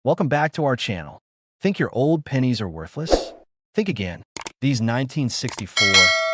Welcome back to our channel. Think your old pennies are worthless? Think again. These 1964,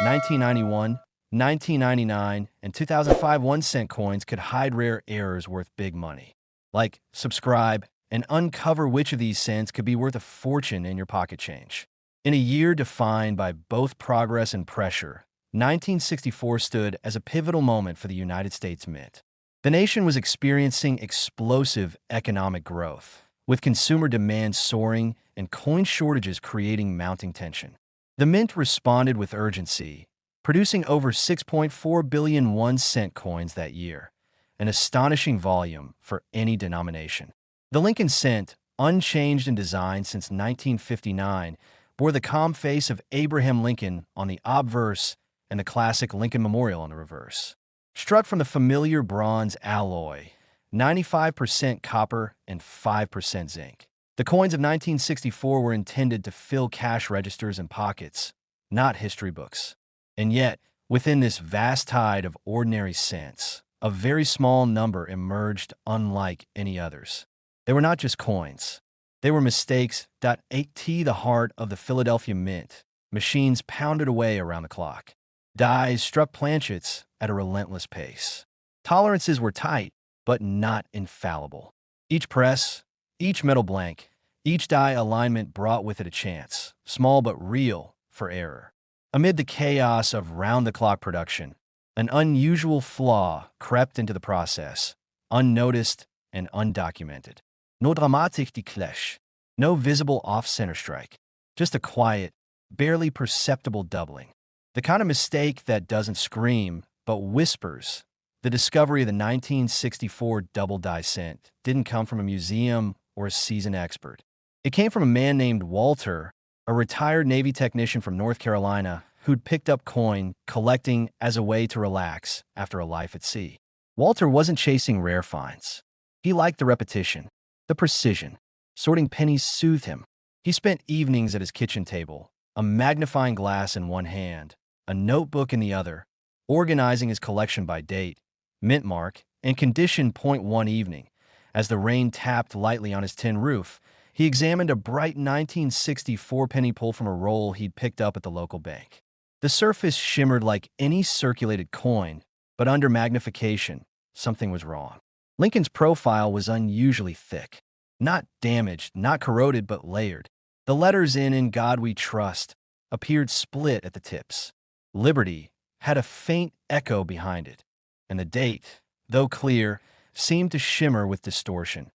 1991, 1999, and 2005 1-cent coins could hide rare errors worth big money. Like, subscribe, and uncover which of these cents could be worth a fortune in your pocket change. In a year defined by both progress and pressure, 1964 stood as a pivotal moment for the United States Mint. The nation was experiencing explosive economic growth, with consumer demand soaring and coin shortages creating mounting tension. The Mint responded with urgency, producing over 6.4 billion 1-cent coins that year, an astonishing volume for any denomination. The Lincoln cent, unchanged in design since 1959, bore the calm face of Abraham Lincoln on the obverse and the classic Lincoln Memorial on the reverse. Struck from the familiar bronze alloy, 95% copper and 5% zinc. The coins of 1964 were intended to fill cash registers and pockets, not history books. And yet, within this vast tide of ordinary cents, a very small number emerged unlike any others. They were not just coins. They were mistakes that ate the heart of the Philadelphia Mint. Machines pounded away around the clock. Dies struck planchets at a relentless pace. Tolerances were tight, but not infallible. Each press, each metal blank, each die alignment brought with it a chance, small but real, for error. Amid the chaos of round-the-clock production, an unusual flaw crept into the process, unnoticed and undocumented. No dramatique de clèche, no visible off-center strike, just a quiet, barely perceptible doubling. The kind of mistake that doesn't scream, but whispers. The discovery of the 1964 double die cent didn't come from a museum or a seasoned expert. It came from a man named Walter, a retired Navy technician from North Carolina who'd picked up coin collecting as a way to relax after a life at sea. Walter wasn't chasing rare finds. He liked the repetition, the precision. Sorting pennies soothed him. He spent evenings at his kitchen table, a magnifying glass in one hand, a notebook in the other, organizing his collection by date, mint mark, and condition. One evening, as the rain tapped lightly on his tin roof, he examined a bright 1964 penny pulled from a roll he'd picked up at the local bank. The surface shimmered like any circulated coin, but under magnification, something was wrong. Lincoln's profile was unusually thick. Not damaged, not corroded, but layered. The letters "In God We Trust" appeared split at the tips. Liberty had a faint echo behind it, and the date, though clear, seemed to shimmer with distortion.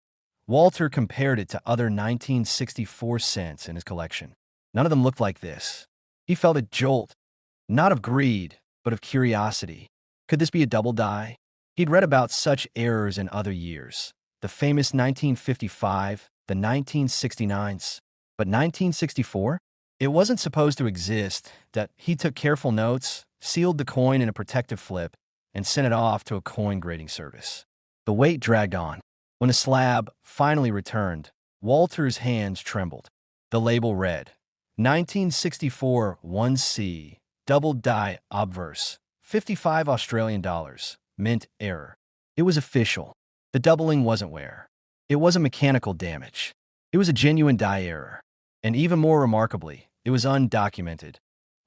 Walter compared it to other 1964 cents in his collection. None of them looked like this. He felt a jolt, not of greed, but of curiosity. Could this be a double die? He'd read about such errors in other years. The famous 1955, the 1969s. But 1964? It wasn't supposed to exist. That he took careful notes, sealed the coin in a protective flip, and sent it off to a coin grading service. The wait dragged on. When the slab finally returned, Walter's hands trembled. The label read, 1964 1C, double die obverse, 55 Australian dollars, mint error. It was official. The doubling wasn't wear. It wasn't mechanical damage. It was a genuine die error. And even more remarkably, it was undocumented.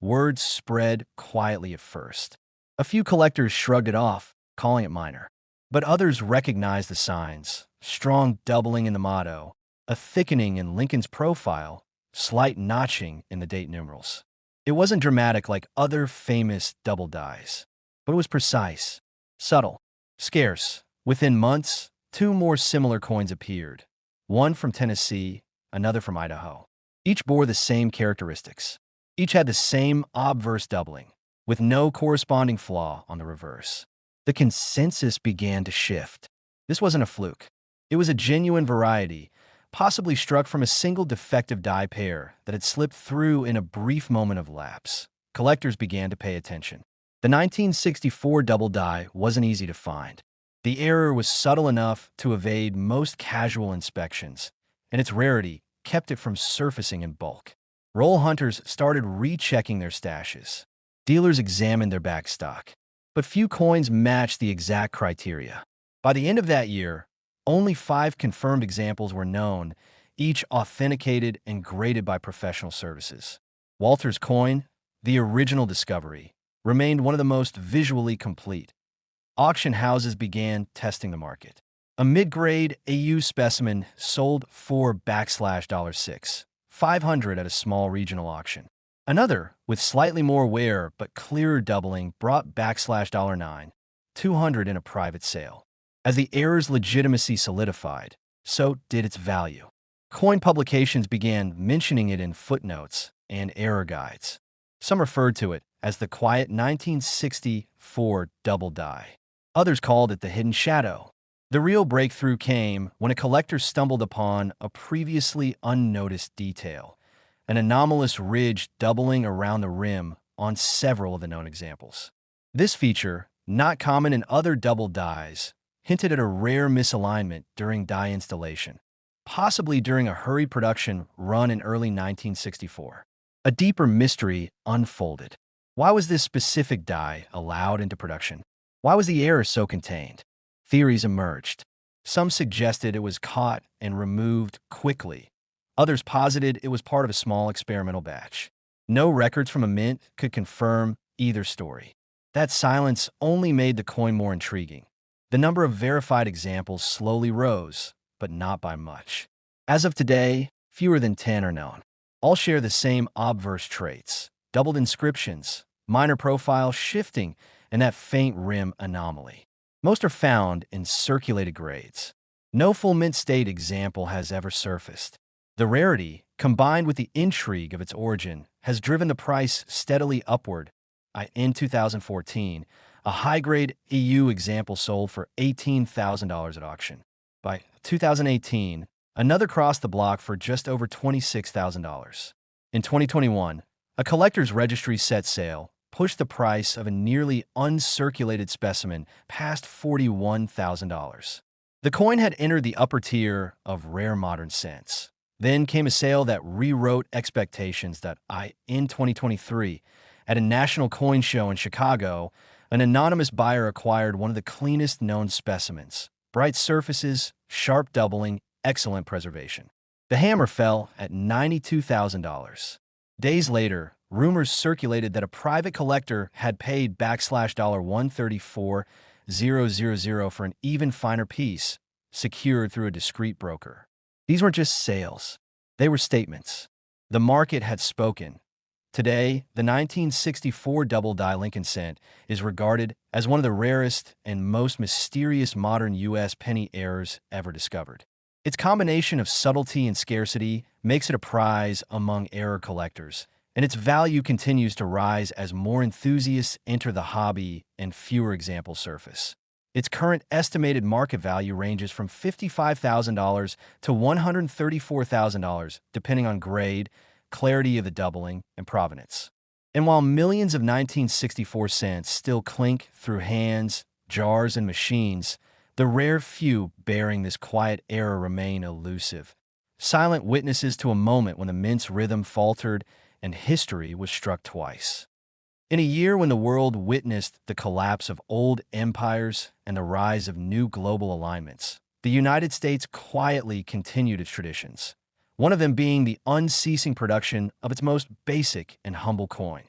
Words spread quietly at first. A few collectors shrugged it off, calling it minor. But others recognized the signs: strong doubling in the motto, a thickening in Lincoln's profile, slight notching in the date numerals. It wasn't dramatic like other famous double dies, but it was precise, subtle, scarce. Within months, two more similar coins appeared, one from Tennessee, another from Idaho. Each bore the same characteristics. Each had the same obverse doubling, with no corresponding flaw on the reverse. The consensus began to shift. This wasn't a fluke. It was a genuine variety, possibly struck from a single defective die pair that had slipped through in a brief moment of lapse. Collectors began to pay attention. The 1964 double die wasn't easy to find. The error was subtle enough to evade most casual inspections, and its rarity kept it from surfacing in bulk. Roll hunters started rechecking their stashes. Dealers examined their back stock, but few coins matched the exact criteria. By the end of that year, Only 5 confirmed examples were known, each authenticated and graded by professional services. Walter's coin, the original discovery, remained one of the most visually complete. Auction houses began testing the market. A mid-grade AU specimen sold for $6, 500 at a small regional auction. Another, with slightly more wear but clearer doubling, brought $9, 200 in a private sale. As the error's legitimacy solidified, so did its value. Coin publications began mentioning it in footnotes and error guides. Some referred to it as the quiet 1964 double die. Others called it the hidden shadow. The real breakthrough came when a collector stumbled upon a previously unnoticed detail, an anomalous ridge doubling around the rim on several of the known examples. This feature, not common in other double dies, hinted at a rare misalignment during die installation, possibly during a hurried production run in early 1964. A deeper mystery unfolded. Why was this specific die allowed into production? Why was the error so contained? Theories emerged. Some suggested it was caught and removed quickly. Others posited it was part of a small experimental batch. No records from a mint could confirm either story. That silence only made the coin more intriguing. The number of verified examples slowly rose, but not by much. As of today, fewer than 10 are known. All share the same obverse traits: doubled inscriptions, minor profile shifting, and that faint rim anomaly. Most are found in circulated grades. No full mint state example has ever surfaced. The rarity, combined with the intrigue of its origin, has driven the price steadily upward. In 2014, a high-grade EU example sold for $18,000 at auction. By 2018, another crossed the block for just over $26,000. In 2021, a collector's registry set sail pushed the price of a nearly uncirculated specimen past $41,000. The coin had entered the upper tier of rare modern cents. Then came a sale that rewrote expectations in 2023, at a national coin show in Chicago, an anonymous buyer acquired one of the cleanest known specimens: bright surfaces, sharp doubling, excellent preservation. The hammer fell at $92,000. Days later, rumors circulated that a private collector had paid $134,000 for an even finer piece, secured through a discreet broker. These weren't just sales. They were statements. The market had spoken. Today, the 1964 double-die Lincoln cent is regarded as one of the rarest and most mysterious modern U.S. penny errors ever discovered. Its combination of subtlety and scarcity makes it a prize among error collectors, and its value continues to rise as more enthusiasts enter the hobby and fewer examples surface. Its current estimated market value ranges from $55,000 to $134,000, depending on grade, clarity of the doubling, and provenance. And while millions of 1964 cents still clink through hands, jars, and machines, the rare few bearing this quiet error remain elusive, silent witnesses to a moment when the mint's rhythm faltered and history was struck twice. In a year when the world witnessed the collapse of old empires and the rise of new global alignments, the United States quietly continued its traditions, one of them being the unceasing production of its most basic and humble coin,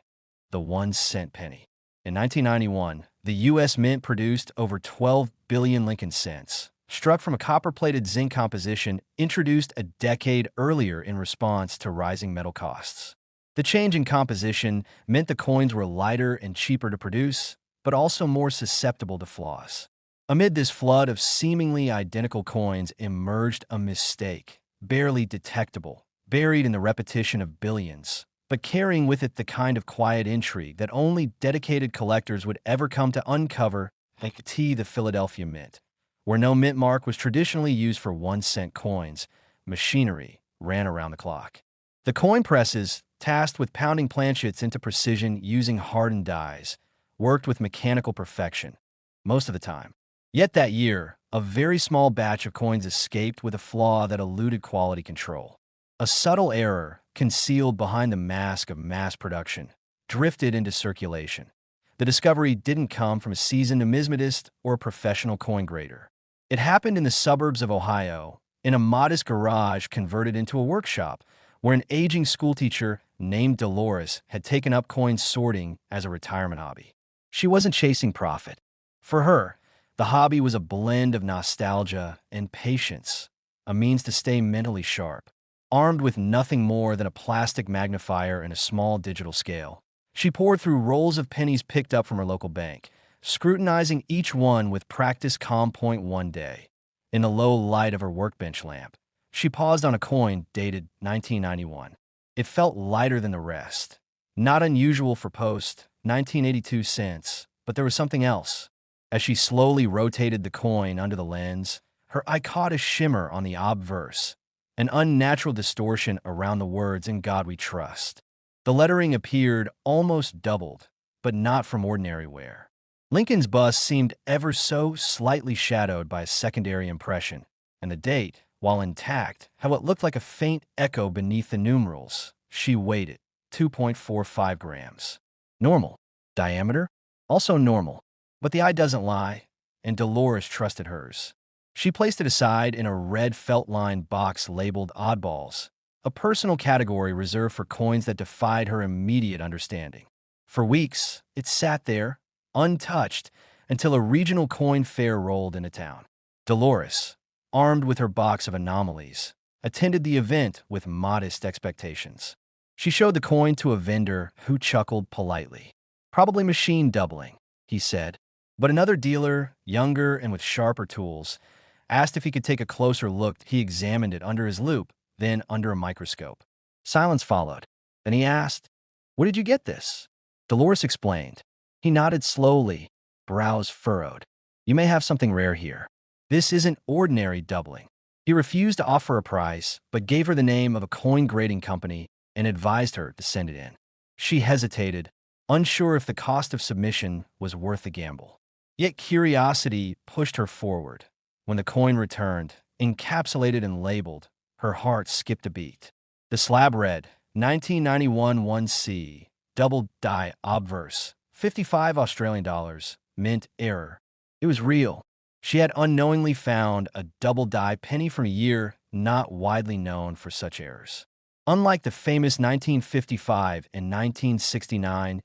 the 1-cent penny. In 1991, the U.S. Mint produced over 12 billion Lincoln cents, struck from a copper-plated zinc composition introduced a decade earlier in response to rising metal costs. The change in composition meant the coins were lighter and cheaper to produce, but also more susceptible to flaws. Amid this flood of seemingly identical coins emerged a mistake, barely detectable, buried in the repetition of billions, but carrying with it the kind of quiet intrigue that only dedicated collectors would ever come to uncover. The Philadelphia Mint, where no mint mark was traditionally used for 1-cent coins, machinery ran around the clock. The coin presses, tasked with pounding planchets into precision using hardened dies, worked with mechanical perfection, most of the time. Yet that year, a very small batch of coins escaped with a flaw that eluded quality control. A subtle error, concealed behind the mask of mass production, drifted into circulation. The discovery didn't come from a seasoned numismatist or a professional coin grader. It happened in the suburbs of Ohio, in a modest garage converted into a workshop, where an aging schoolteacher named Dolores had taken up coin sorting as a retirement hobby. She wasn't chasing profit. For her, the hobby was a blend of nostalgia and patience, a means to stay mentally sharp. Armed with nothing more than a plastic magnifier and a small digital scale, she poured through rolls of pennies picked up from her local bank, scrutinizing each one with practiced calm point one day. In the low light of her workbench lamp, she paused on a coin dated 1991. It felt lighter than the rest. Not unusual for post, 1982 cents, but there was something else. As she slowly rotated the coin under the lens, her eye caught a shimmer on the obverse, an unnatural distortion around the words "In God We Trust." The lettering appeared almost doubled, but not from ordinary wear. Lincoln's bust seemed ever so slightly shadowed by a secondary impression, and the date, while intact, had what looked like a faint echo beneath the numerals. She weighed it, 2.45 grams. Normal. Diameter? Also normal. But the eye doesn't lie, and Dolores trusted hers. She placed it aside in a red felt-lined box labeled Oddballs, a personal category reserved for coins that defied her immediate understanding. For weeks, it sat there, untouched, until a regional coin fair rolled into town. Dolores, armed with her box of anomalies, attended the event with modest expectations. She showed the coin to a vendor who chuckled politely. "Probably machine doubling," he said. But another dealer, younger and with sharper tools, asked if he could take a closer look. He examined it under his loupe, then under a microscope. Silence followed. Then he asked, "Where did you get this?" Dolores explained. He nodded slowly, brows furrowed. "You may have something rare here. This isn't ordinary doubling." He refused to offer a price, but gave her the name of a coin grading company and advised her to send it in. She hesitated, unsure if the cost of submission was worth the gamble. Yet curiosity pushed her forward. When the coin returned, encapsulated and labeled, her heart skipped a beat. The slab read, 1991 1C, double die obverse, 55 Australian dollars, mint error. It was real. She had unknowingly found a double die penny from a year not widely known for such errors. Unlike the famous 1955 and 1969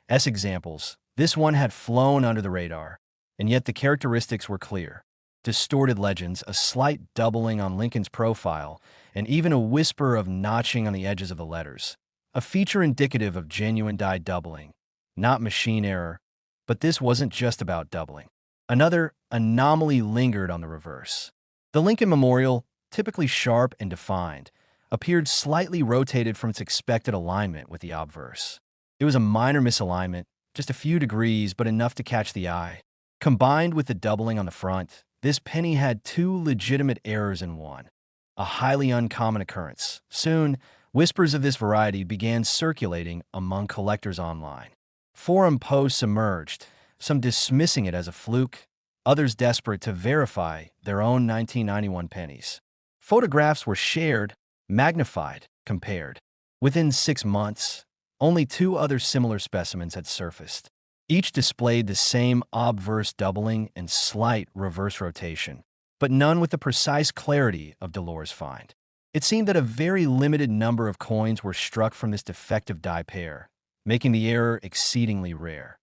examples, this one had flown under the radar, and yet the characteristics were clear. Distorted legends, a slight doubling on Lincoln's profile, and even a whisper of notching on the edges of the letters. A feature indicative of genuine die doubling, not machine error. But this wasn't just about doubling. Another anomaly lingered on the reverse. The Lincoln Memorial, typically sharp and defined, appeared slightly rotated from its expected alignment with the obverse. It was a minor misalignment, just a few degrees, but enough to catch the eye. Combined with the doubling on the front, this penny had two legitimate errors in one, a highly uncommon occurrence. Soon, whispers of this variety began circulating among collectors online. Forum posts emerged, some dismissing it as a fluke, others desperate to verify their own 1991 pennies. Photographs were shared, magnified, compared. Within 6 months, only 2 other similar specimens had surfaced. Each displayed the same obverse doubling and slight reverse rotation, but none with the precise clarity of Dolores' find. It seemed that a very limited number of coins were struck from this defective die pair, making the error exceedingly rare.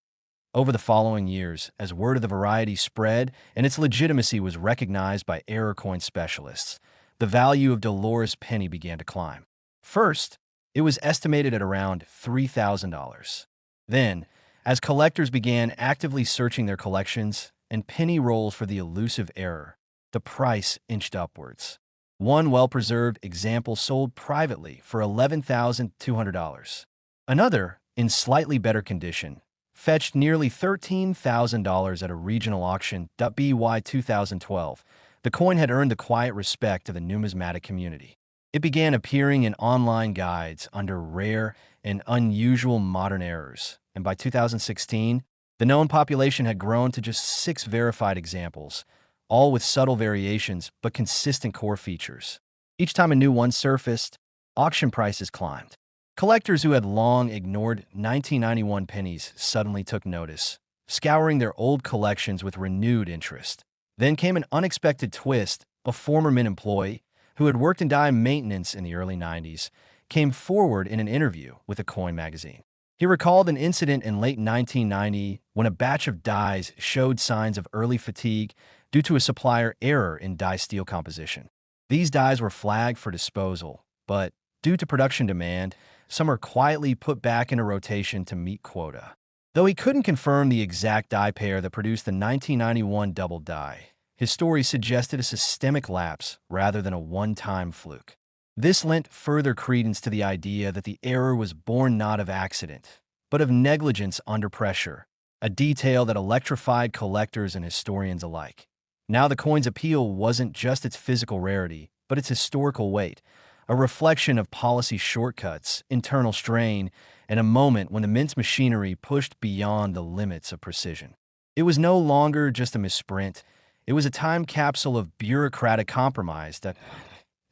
Over the following years, as word of the variety spread and its legitimacy was recognized by error coin specialists, the value of Dolores' penny began to climb. First, it was estimated at around $3,000. Then, as collectors began actively searching their collections and penny rolls for the elusive error, the price inched upwards. One well-preserved example sold privately for $11,200. Another, in slightly better condition, fetched nearly $13,000 at a regional auction. By 2012, the coin had earned the quiet respect of the numismatic community. It began appearing in online guides under rare and unusual modern errors, and by 2016, the known population had grown to just 6 verified examples, all with subtle variations but consistent core features. Each time a new one surfaced, auction prices climbed. Collectors who had long ignored 1991 pennies suddenly took notice, scouring their old collections with renewed interest. Then came an unexpected twist. A former Mint employee, who had worked in die maintenance in the early 90s, came forward in an interview with a coin magazine. He recalled an incident in late 1990 when a batch of dies showed signs of early fatigue due to a supplier error in die steel composition. These dies were flagged for disposal, but due to production demand, some are quietly put back into rotation to meet quota. Though he couldn't confirm the exact die pair that produced the 1991 double die, his story suggested a systemic lapse rather than a one-time fluke. This lent further credence to the idea that the error was born not of accident, but of negligence under pressure, a detail that electrified collectors and historians alike. Now the coin's appeal wasn't just its physical rarity, but its historical weight, a reflection of policy shortcuts, internal strain, and a moment when the mint's machinery pushed beyond the limits of precision. It was no longer just a misprint, it was a time capsule of bureaucratic compromise that,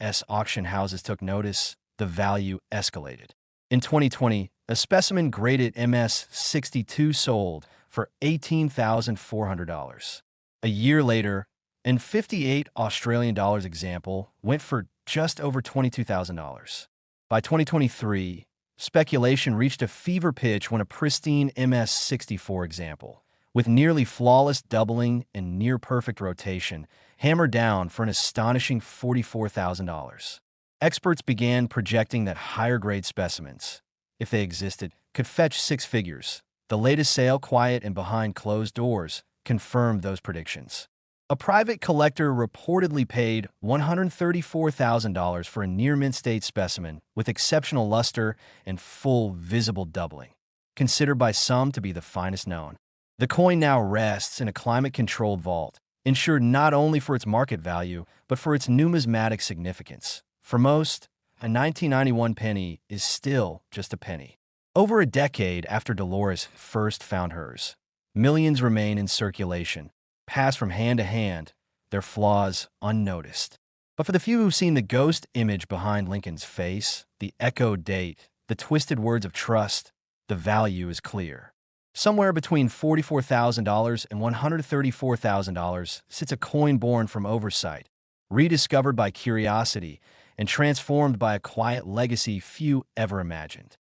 as auction houses took notice, the value escalated. In 2020, a specimen graded MS62 sold for $18,400. A year later, an 58 Australian dollars example went for just over $22,000. By 2023, speculation reached a fever pitch when a pristine MS64 example, with nearly flawless doubling and near-perfect rotation, hammered down for an astonishing $44,000. Experts began projecting that higher-grade specimens, if they existed, could fetch six figures. The latest sale, quiet and behind closed doors, confirmed those predictions. A private collector reportedly paid $134,000 for a near-mint state specimen with exceptional luster and full visible doubling, considered by some to be the finest known. The coin now rests in a climate-controlled vault, insured not only for its market value, but for its numismatic significance. For most, a 1991 penny is still just a penny. Over a decade after Dolores first found hers, millions remain in circulation, passed from hand to hand, their flaws unnoticed. But for the few who've seen the ghost image behind Lincoln's face, the echoed date, the twisted words of trust, the value is clear. Somewhere between $44,000 and $134,000 sits a coin born from oversight, rediscovered by curiosity, and transformed by a quiet legacy few ever imagined.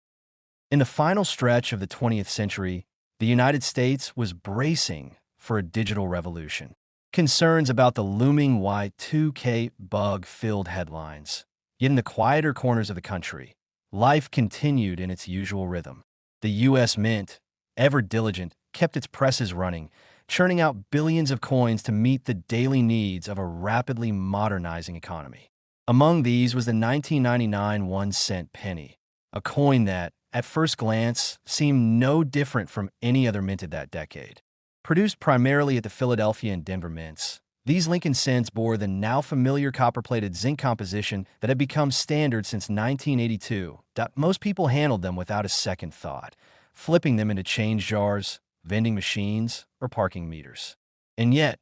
In the final stretch of the 20th century, the United States was bracing for a digital revolution. Concerns about the looming Y2K bug filled headlines. Yet in the quieter corners of the country, life continued in its usual rhythm. The U.S. Mint, ever diligent, kept its presses running, churning out billions of coins to meet the daily needs of a rapidly modernizing economy. Among these was the 1999 1-cent penny, a coin that, at first glance, seemed no different from any other minted that decade. Produced primarily at the Philadelphia and Denver mints, these Lincoln cents bore the now familiar copper-plated zinc composition that had become standard since 1982. Most people handled them without a second thought, flipping them into change jars, vending machines, or parking meters. And yet,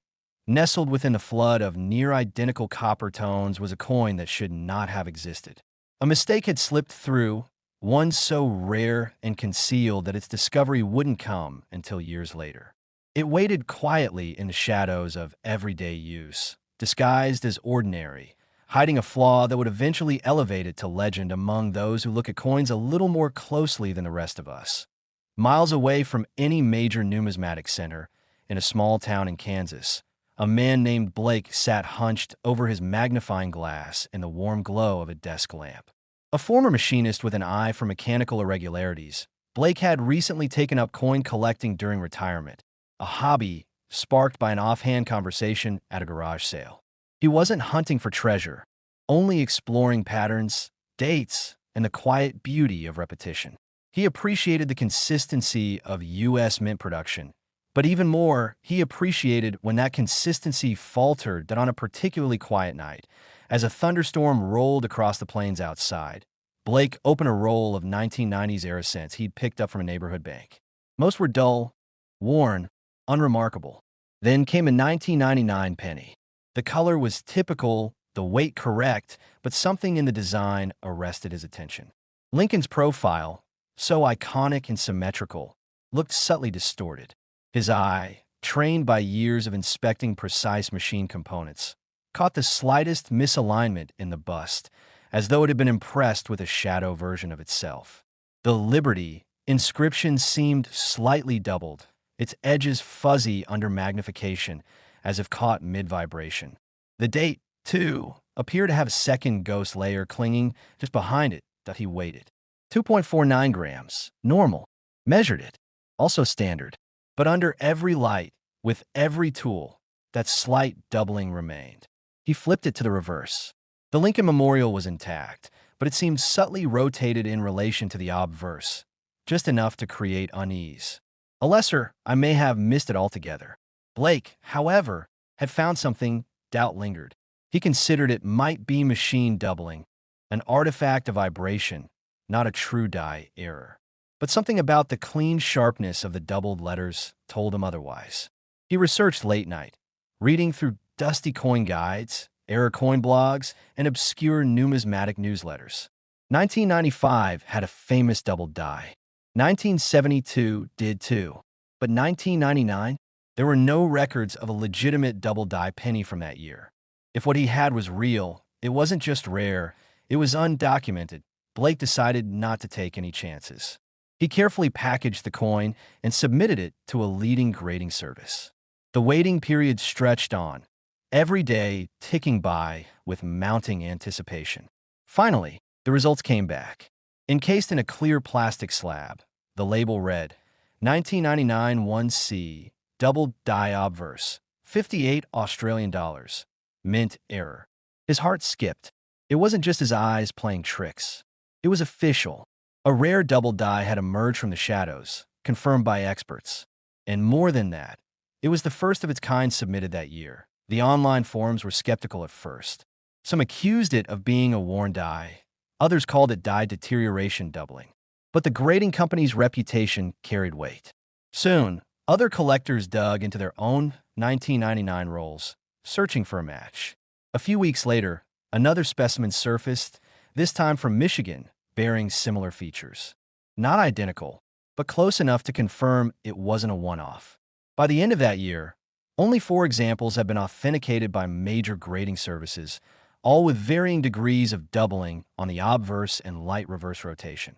nestled within the flood of near-identical copper tones was a coin that should not have existed. A mistake had slipped through, one so rare and concealed that its discovery wouldn't come until years later. It waited quietly in the shadows of everyday use, disguised as ordinary, hiding a flaw that would eventually elevate it to legend among those who look at coins a little more closely than the rest of us. Miles away from any major numismatic center, in a small town in Kansas, a man named Blake sat hunched over his magnifying glass in the warm glow of a desk lamp. A former machinist with an eye for mechanical irregularities, Blake had recently taken up coin collecting during retirement, a hobby sparked by an offhand conversation at a garage sale. He wasn't hunting for treasure, only exploring patterns, dates, and the quiet beauty of repetition. He appreciated the consistency of U.S. mint production, but even more, he appreciated when that consistency faltered on a particularly quiet night. As a thunderstorm rolled across the plains outside, Blake opened a roll of 1990s era cents he'd picked up from a neighborhood bank. Most were dull, worn, unremarkable. Then came a 1999 penny. The color was typical, the weight correct, but something in the design arrested his attention. Lincoln's profile, so iconic and symmetrical, looked subtly distorted. His eye, trained by years of inspecting precise machine components, caught the slightest misalignment in the bust, as though it had been impressed with a shadow version of itself. The Liberty inscription seemed slightly doubled, its edges fuzzy under magnification, as if caught mid-vibration. The date, too, appeared to have a second ghost layer clinging just behind it that he weighted. 2.49 grams, normal. Measured it, also standard. But under every light, with every tool, that slight doubling remained. He flipped it to the reverse. The Lincoln Memorial was intact, but it seemed subtly rotated in relation to the obverse, just enough to create unease. A lesser, I may have missed it altogether. Blake, however, had found something. Doubt lingered. He considered it might be machine doubling, an artifact of vibration, not a true die error. But something about the clean sharpness of the doubled letters told him otherwise. He researched late night, reading through dusty coin guides, error coin blogs, and obscure numismatic newsletters. 1995 had a famous doubled die. 1972 did too. But 1999, there were no records of a legitimate double die penny from that year. If what he had was real, it wasn't just rare, it was undocumented. Blake decided not to take any chances. He carefully packaged the coin and submitted it to a leading grading service. The waiting period stretched on, every day ticking by with mounting anticipation. Finally, the results came back. Encased in a clear plastic slab, the label read, 1999 1C, double die obverse, 58 Australian dollars, mint error. His heart skipped. It wasn't just his eyes playing tricks. It was official. A rare double die had emerged from the shadows, confirmed by experts. And more than that, it was the first of its kind submitted that year. The online forums were skeptical at first. Some accused it of being a worn die. Others called it die deterioration doubling. But the grading company's reputation carried weight. Soon, other collectors dug into their own 1999 rolls, searching for a match. A few weeks later, another specimen surfaced, this time from Michigan, bearing similar features. Not identical, but close enough to confirm it wasn't a one-off. By the end of that year, only 4 examples have been authenticated by major grading services, all with varying degrees of doubling on the obverse and light reverse rotation.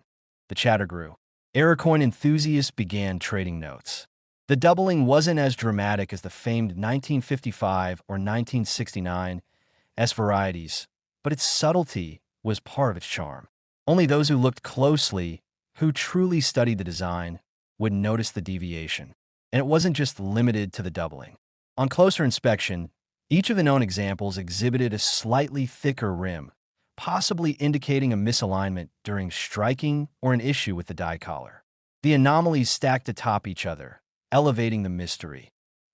The chatter grew. Error coin enthusiasts began trading notes. The doubling wasn't as dramatic as the famed 1955 or 1969 S varieties, but its subtlety was part of its charm. Only those who looked closely, who truly studied the design, would notice the deviation. And it wasn't just limited to the doubling. On closer inspection, each of the known examples exhibited a slightly thicker rim, possibly indicating a misalignment during striking or an issue with the die collar. The anomalies stacked atop each other, elevating the mystery.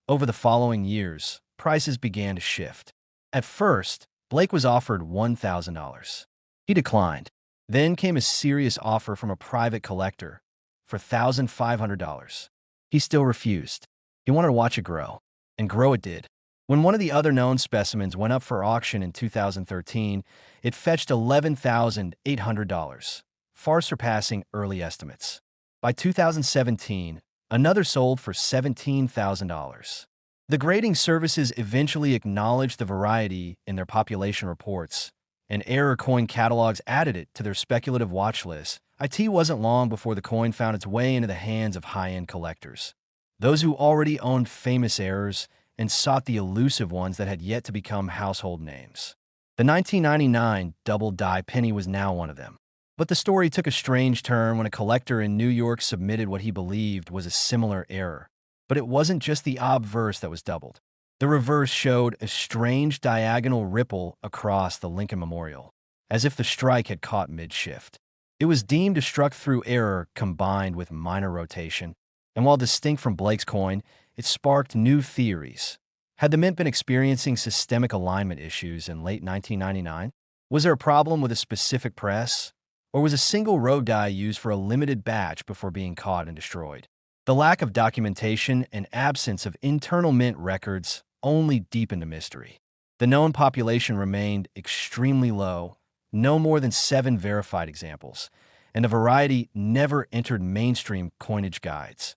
Over the following years, prices began to shift. At first, Blake was offered $1,000. He declined. Then came a serious offer from a private collector for $1,500. He still refused. He wanted to watch it grow, and grow it did. When one of the other known specimens went up for auction in 2013, it fetched $11,800, far surpassing early estimates. By 2017, another sold for $17,000. The grading services eventually acknowledged the variety in their population reports, and error coin catalogs added it to their speculative watch list. It wasn't long before the coin found its way into the hands of high-end collectors, those who already owned famous errors and sought the elusive ones that had yet to become household names. The 1999 double die penny was now one of them. But the story took a strange turn when a collector in New York submitted what he believed was a similar error. But it wasn't just the obverse that was doubled. The reverse showed a strange diagonal ripple across the Lincoln Memorial, as if the strike had caught mid-shift. It was deemed a struck-through error combined with minor rotation, and while distinct from Blake's coin, it sparked new theories. Had the mint been experiencing systemic alignment issues in late 1999? Was there a problem with a specific press? Or was a single row die used for a limited batch before being caught and destroyed? The lack of documentation and absence of internal mint records only deepened the mystery. The known population remained extremely low, no more than 7 verified examples, and the variety never entered mainstream coinage guides.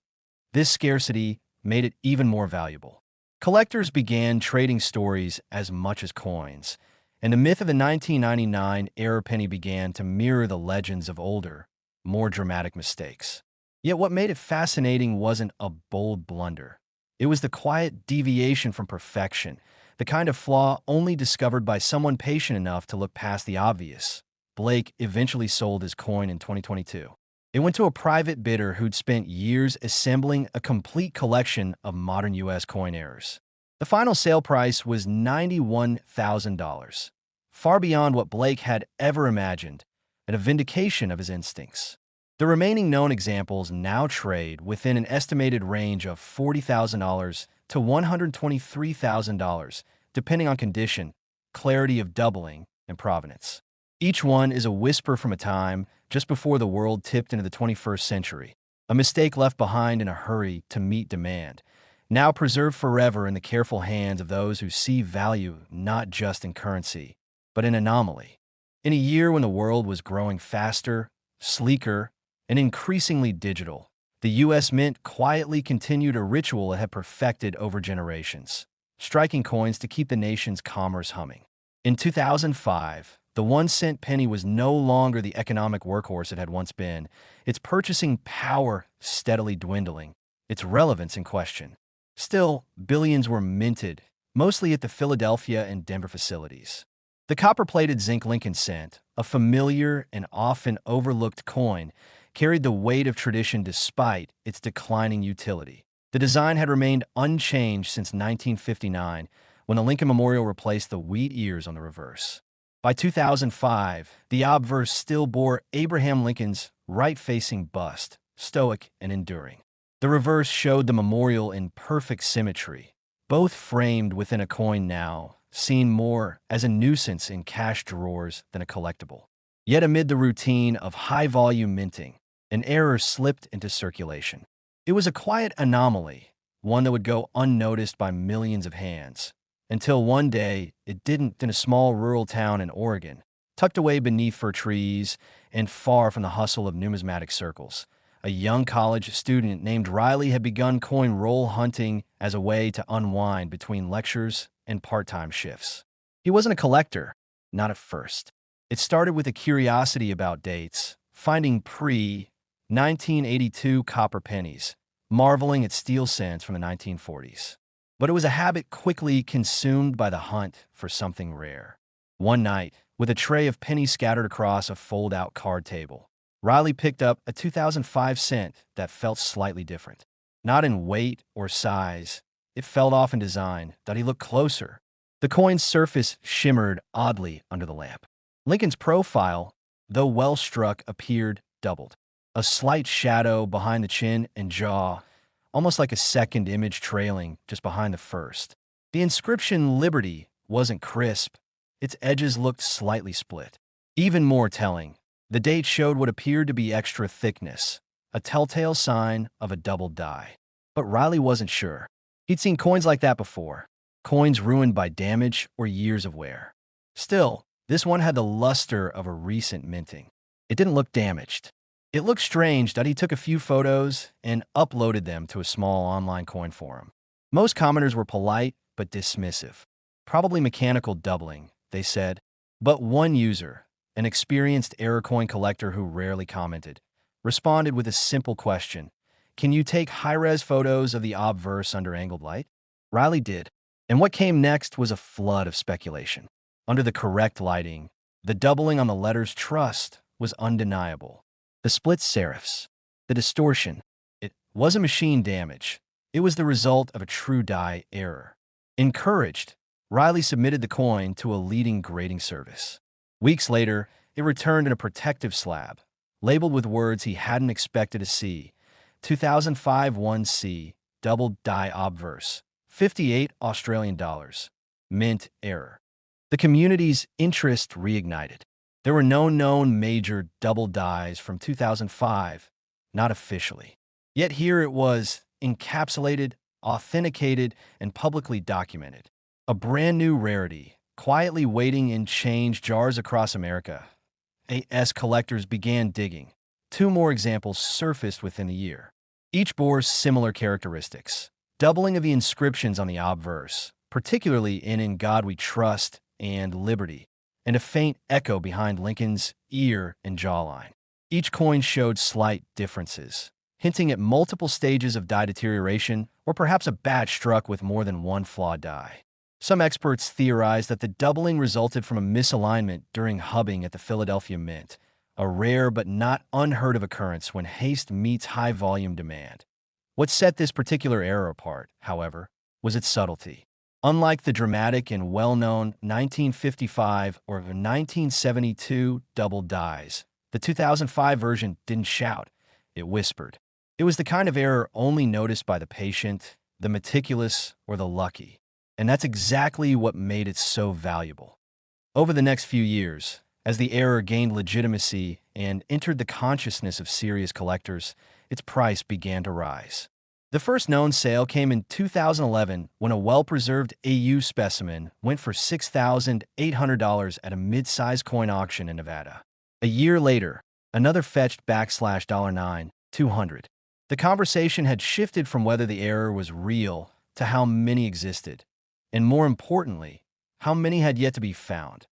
This scarcity made it even more valuable. Collectors began trading stories as much as coins, and the myth of the 1999 error penny began to mirror the legends of older, more dramatic mistakes. Yet what made it fascinating wasn't a bold blunder. It was the quiet deviation from perfection, the kind of flaw only discovered by someone patient enough to look past the obvious. Blake eventually sold his coin in 2022. It went to a private bidder who'd spent years assembling a complete collection of modern U.S. coin errors. The final sale price was $91,000, far beyond what Blake had ever imagined, and a vindication of his instincts. The remaining known examples now trade within an estimated range of $40,000 to $123,000, depending on condition, clarity of doubling, and provenance. Each one is a whisper from a time just before the world tipped into the 21st century, a mistake left behind in a hurry to meet demand, now preserved forever in the careful hands of those who see value not just in currency, but in anomaly. In a year when the world was growing faster, sleeker, and increasingly digital, the U.S. Mint quietly continued a ritual it had perfected over generations, striking coins to keep the nation's commerce humming. In 2005, the 1-cent penny was no longer the economic workhorse it had once been, its purchasing power steadily dwindling, its relevance in question. Still, billions were minted, mostly at the Philadelphia and Denver facilities. The copper-plated zinc Lincoln cent, a familiar and often overlooked coin, carried the weight of tradition despite its declining utility. The design had remained unchanged since 1959, when the Lincoln Memorial replaced the wheat ears on the reverse. By 2005, the obverse still bore Abraham Lincoln's right-facing bust, stoic and enduring. The reverse showed the memorial in perfect symmetry, both framed within a coin now, seen more as a nuisance in cash drawers than a collectible. Yet amid the routine of high-volume minting, an error slipped into circulation. It was a quiet anomaly, one that would go unnoticed by millions of hands, until one day it didn't in a small rural town in Oregon, tucked away beneath fir trees and far from the hustle of numismatic circles. A young college student named Riley had begun coin roll hunting as a way to unwind between lectures and part-time shifts. He wasn't a collector, not at first. It started with a curiosity about dates, finding pre-1982 copper pennies, marveling at steel cents from the 1940s. But it was a habit quickly consumed by the hunt for something rare. One night, with a tray of pennies scattered across a fold-out card table, Riley picked up a 2005 cent that felt slightly different. Not in weight or size, it felt off in design. He looked closer. The coin's surface shimmered oddly under the lamp. Lincoln's profile, though well struck, appeared doubled. A slight shadow behind the chin and jaw, almost like a second image trailing just behind the first. The inscription Liberty wasn't crisp. Its edges looked slightly split. Even more telling, the date showed what appeared to be extra thickness, a telltale sign of a doubled die. But Riley wasn't sure. He'd seen coins like that before, coins ruined by damage or years of wear. Still, this one had the luster of a recent minting. It didn't look damaged. It looked strange that he took a few photos and uploaded them to a small online coin forum. Most commenters were polite but dismissive. Probably mechanical doubling, they said. But one user, an experienced error coin collector who rarely commented, responded with a simple question. Can you take high-res photos of the obverse under angled light? Riley did. And what came next was a flood of speculation. Under the correct lighting, the doubling on the letter's trust was undeniable. The split serifs, the distortion, it wasn't machine damage. It was the result of a true die error. Encouraged, Riley submitted the coin to a leading grading service. Weeks later, it returned in a protective slab, labeled with words he hadn't expected to see. 2005 1C, double die obverse, 58 Australian dollars. Mint error. The community's interest reignited. There were no known major double dies from 2005, not officially. Yet here it was, encapsulated, authenticated, and publicly documented. A brand new rarity, quietly waiting in change jars across America. As collectors began digging, 2 more examples surfaced within the year. Each bore similar characteristics. doubling of the inscriptions on the obverse, particularly In God We Trust and Liberty, and a faint echo behind Lincoln's ear and jawline. Each coin showed slight differences, hinting at multiple stages of die deterioration or perhaps a batch struck with more than one flawed die. Some experts theorize that the doubling resulted from a misalignment during hubbing at the Philadelphia Mint, a rare but not unheard of occurrence when haste meets high-volume demand. What set this particular error apart, however, was its subtlety. Unlike the dramatic and well-known 1955 or 1972 double dies, the 2005 version didn't shout, it whispered. It was the kind of error only noticed by the patient, the meticulous, or the lucky. And that's exactly what made it so valuable. Over the next few years, as the error gained legitimacy and entered the consciousness of serious collectors, its price began to rise. The first known sale came in 2011 when a well-preserved AU specimen went for $6,800 at a mid-size coin auction in Nevada. A year later, another fetched $9,200. The conversation had shifted from whether the error was real to how many existed, and more importantly, how many had yet to be found.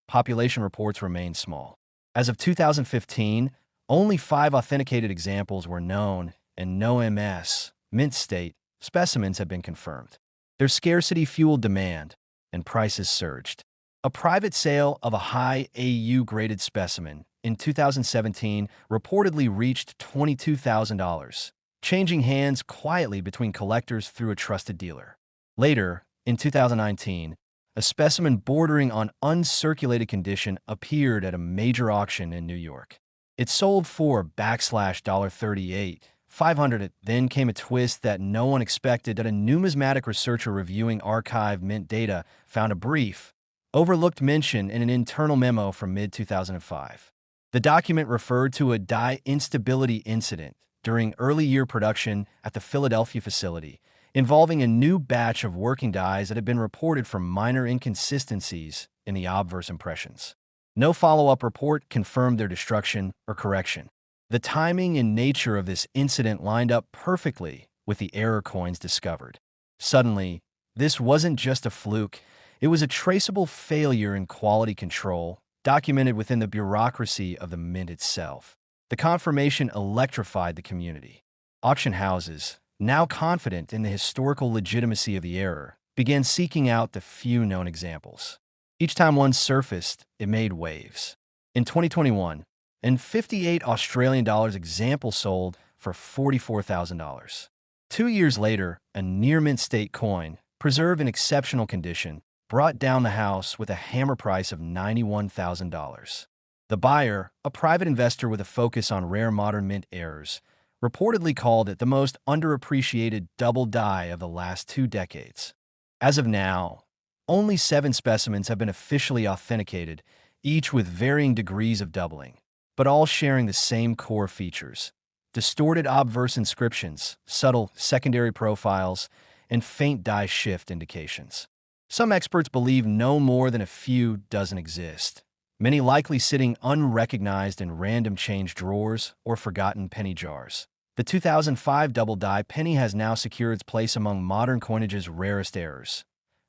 Population reports remained small. As of 2015, only 5 authenticated examples were known, and no MS, mint state, specimens have been confirmed. Their scarcity fueled demand, and prices surged. A private sale of a high AU-graded specimen in 2017 reportedly reached $22,000, changing hands quietly between collectors through a trusted dealer. Later, in 2019, a specimen bordering on uncirculated condition appeared at a major auction in New York. It sold for $38,500. Then came a twist that no one expected, that a numismatic researcher reviewing archived mint data found a brief, overlooked mention in an internal memo from mid-2005. The document referred to a die instability incident during early year production at the Philadelphia facility, involving a new batch of working dies that had been reported for minor inconsistencies in the obverse impressions. No follow-up report confirmed their destruction or correction. The timing and nature of this incident lined up perfectly with the error coins discovered. Suddenly, this wasn't just a fluke, it was a traceable failure in quality control, documented within the bureaucracy of the mint itself. The confirmation electrified the community. Auction houses, now confident in the historical legitimacy of the error, began seeking out the few known examples. Each time one surfaced, it made waves. In 2021, an $58 example sold for $44,000. 2 years later, a near-mint state coin, preserved in exceptional condition, brought down the house with a hammer price of $91,000. The buyer, a private investor with a focus on rare modern mint errors, reportedly called it the most underappreciated double die of the last 2 decades. As of now, only 7 specimens have been officially authenticated, each with varying degrees of doubling, but all sharing the same core features: distorted obverse inscriptions, subtle secondary profiles, and faint die shift indications. Some experts believe no more than a few dozen exist, many likely sitting unrecognized in random change drawers or forgotten penny jars. The 2005 double die penny has now secured its place among modern coinage's rarest errors,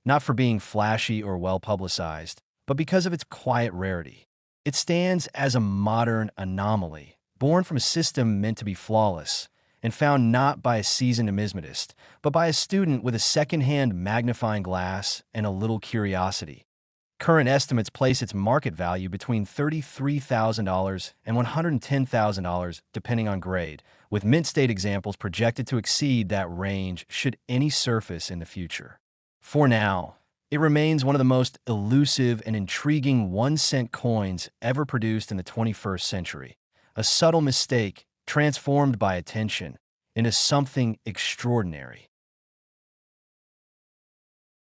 not for being flashy or well-publicized, but because of its quiet rarity. It stands as a modern anomaly, born from a system meant to be flawless, and found not by a seasoned numismatist, but by a student with a second-hand magnifying glass and a little curiosity. Current estimates place its market value between $33,000 and $110,000, depending on grade, with mint state examples projected to exceed that range should any surface in the future. For now, it remains one of the most elusive and intriguing 1-cent coins ever produced in the 21st century, a subtle mistake transformed by attention into something extraordinary.